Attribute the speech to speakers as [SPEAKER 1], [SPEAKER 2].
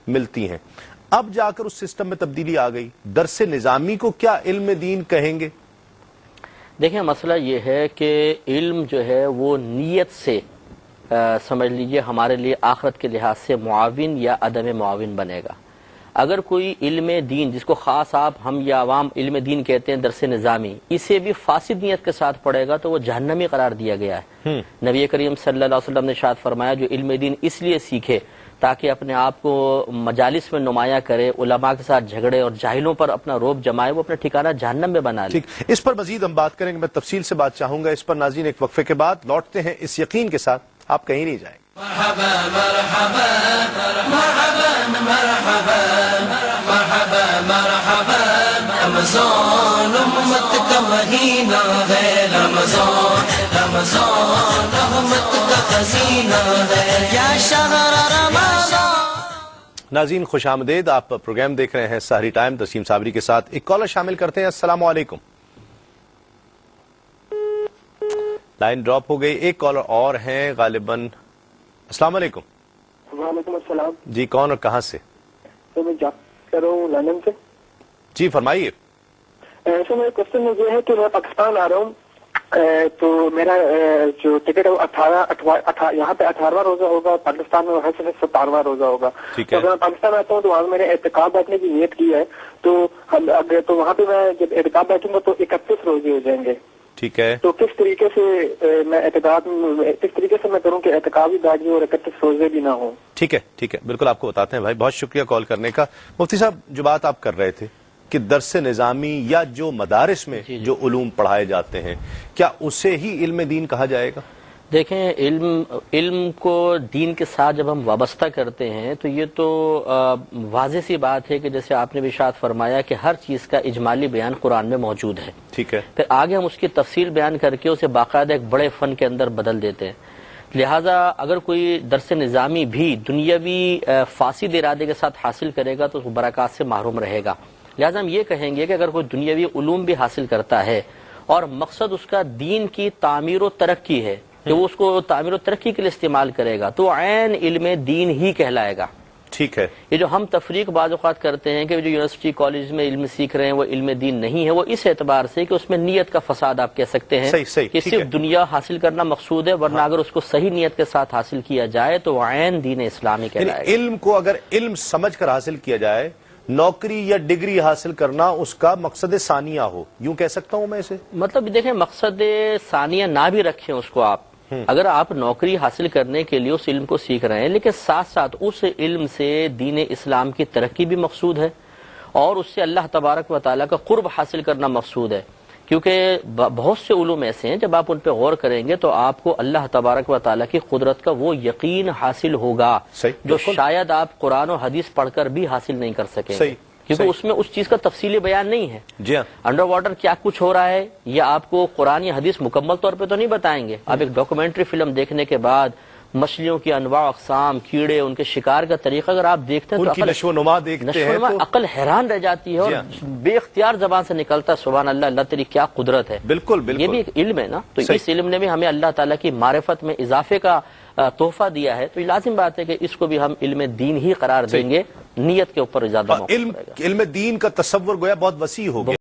[SPEAKER 1] ملتی ہیں. اب جا کر اس سسٹم میں تبدیلی آ گئی. درس نظامی کو کیا علم دین کہیں گے؟
[SPEAKER 2] دیکھیں مسئلہ یہ ہے کہ علم جو ہے وہ نیت سے سمجھ لیجئے ہمارے لیے آخرت کے لحاظ سے معاون یا عدم معاون بنے گا. اگر کوئی علم دین جس کو خاص ہم یا عوام علم دین کہتے ہیں درس نظامی، اسے بھی فاسد نیت کے ساتھ پڑھے گا تو وہ جہنمی قرار دیا گیا ہے. نبی کریم صلی اللہ علیہ وسلم نے ارشاد فرمایا جو علم دین اس لیے سیکھے تاکہ اپنے آپ کو مجالس میں نمایاں کرے، علماء کے ساتھ جھگڑے اور جاہلوں پر اپنا روب جمائے، وہ اپنا ٹھکانہ جہنم میں بنا لے.
[SPEAKER 1] اس پر مزید ہم بات کریں گے، میں تفصیل سے بات چاہوں گا اس پر. ناظرین ایک وقفے کے بعد لوٹتے ہیں اس یقین کے ساتھ آپ کہیں نہیں جائیں.
[SPEAKER 3] مرحبا مرحبا مرحبا مرحبا مرحبا مرحبا رمضان امت کا مہینہ ہے، رمضان رمضان رحمت کا خزینہ ہے، یا شہر رمضان.
[SPEAKER 1] ناظرین خوش آمدید، آپ پروگرام دیکھ رہے ہیں سحری ٹائم تسیم صابری کے ساتھ. ایک کالر شامل کرتے ہیں. السلام علیکم. لائن ڈراپ ہو گئی. ایک کالر اور ہیں غالباً. السلام علیکم.
[SPEAKER 4] وعلیکم السلام.
[SPEAKER 1] جی کون اور کہاں سے؟
[SPEAKER 4] سر میں کر رہا ہوں لندن سے.
[SPEAKER 1] جی فرمائیے.
[SPEAKER 4] سر میرا کوشچن یہ ہے کہ میں پاکستان آ رہا ہوں تو میرا جو ٹکٹ ہے وہ یہاں پہ 18واں روزہ ہوگا، پاکستان میں ہر صرف 17واں روزہ ہوگا.
[SPEAKER 1] ٹھیک
[SPEAKER 4] تو
[SPEAKER 1] ہے.
[SPEAKER 4] اگر میں پاکستان آتا ہوں تو وہاں میں نے اعتکاف بیٹھنے کی نیت کی ہے تو وہاں پہ میں جب اعتکاف بیٹھوں گا تو 31 روزے ہو جائیں گے.
[SPEAKER 1] ٹھیک ہے.
[SPEAKER 4] تو کس طریقے سے میں کروں کہ اعتکاف بھی بیٹھ جائے اور 31 روزے بھی نہ ہوں؟
[SPEAKER 1] ٹھیک ہے ٹھیک ہے بالکل آپ کو بتاتے ہیں بھائی. بہت شکریہ کال کرنے کا. مفتی صاحب جو بات آپ کر رہے تھے کہ درس نظامی یا جو مدارس میں جو علوم پڑھائے جاتے ہیں کیا اسے ہی علم دین کہا جائے گا؟
[SPEAKER 2] دیکھیں علم کو دین کے ساتھ جب ہم وابستہ کرتے ہیں تو یہ تو واضح سی بات ہے کہ جیسے آپ نے بھی ارشاد فرمایا کہ ہر چیز کا اجمالی بیان قرآن میں موجود ہے.
[SPEAKER 1] ٹھیک ہے.
[SPEAKER 2] پھر آگے ہم اس کی تفصیل بیان کر کے اسے باقاعدہ ایک بڑے فن کے اندر بدل دیتے ہیں. لہٰذا اگر کوئی درس نظامی بھی دنیاوی فاسد ارادے کے ساتھ حاصل کرے گا تو اس برکات سے محروم رہے گا. لہٰذا ہم یہ کہیں گے کہ اگر کوئی دنیاوی علوم بھی حاصل کرتا ہے اور مقصد اس کا دین کی تعمیر و ترقی ہے کہ وہ اس کو تعمیر و ترقی کے لیے استعمال کرے گا تو عین علم دین ہی کہلائے گا.
[SPEAKER 1] ٹھیک ہے.
[SPEAKER 2] یہ جو ہم تفریق بعض اوقات کرتے ہیں کہ جو یونیورسٹی کالج میں علم سیکھ رہے ہیں وہ علم دین نہیں ہے، وہ اس اعتبار سے کہ اس میں نیت کا فساد آپ کہہ سکتے ہیں کہ صرف دنیا حاصل کرنا مقصود ہے، ورنہ اگر اس کو صحیح نیت کے ساتھ حاصل کیا جائے تو عین دین اسلامی کہلائے گا.
[SPEAKER 1] علم کو اگر علم سمجھ کر حاصل کیا جائے، نوکری یا ڈگری حاصل کرنا اس کا مقصد ثانیہ ہو، یوں کہہ سکتا ہوں میں اسے؟
[SPEAKER 2] مطلب دیکھیں مقصد ثانیہ نہ بھی رکھیں اس کو آپ، اگر آپ نوکری حاصل کرنے کے لیے اس علم کو سیکھ رہے ہیں لیکن ساتھ ساتھ اس علم سے دین اسلام کی ترقی بھی مقصود ہے اور اس سے اللہ تبارک و تعالیٰ کا قرب حاصل کرنا مقصود ہے، کیونکہ بہت سے علوم ایسے ہیں جب آپ ان پہ غور کریں گے تو آپ کو اللہ تبارک و تعالیٰ کی قدرت کا وہ یقین حاصل ہوگا جو شاید آپ قرآن و حدیث پڑھ کر بھی حاصل نہیں کر سکیں، کیونکہ اس میں اس چیز کا تفصیلی بیان نہیں ہے.
[SPEAKER 1] جی ہاں.
[SPEAKER 2] انڈر واٹر کیا کچھ ہو رہا ہے یہ آپ کو قرآن یا حدیث مکمل طور پہ تو نہیں بتائیں گے. آپ ایک ڈاکومنٹری فلم دیکھنے کے بعد مچھلیوں کی انواع اقسام، کیڑے، ان کے شکار کا طریقہ اگر آپ دیکھتے ہیں تو
[SPEAKER 1] نشو و نما دیکھتے ہیں تو
[SPEAKER 2] عقل حیران رہ جاتی ہے اور بے اختیار زبان سے نکلتا ہے سبحان اللہ، اللہ تیری کیا قدرت ہے.
[SPEAKER 1] بالکل بالکل.
[SPEAKER 2] یہ بھی ایک علم ہے نا، تو اس علم نے بھی ہمیں اللہ تعالیٰ کی معرفت میں اضافے کا تحفہ دیا ہے، تو یہ لازم بات ہے کہ اس کو بھی ہم علم دین ہی قرار دیں گے. نیت کے اوپر زیادہ
[SPEAKER 1] علم دین کا تصور گویا بہت وسیع ہو گیا.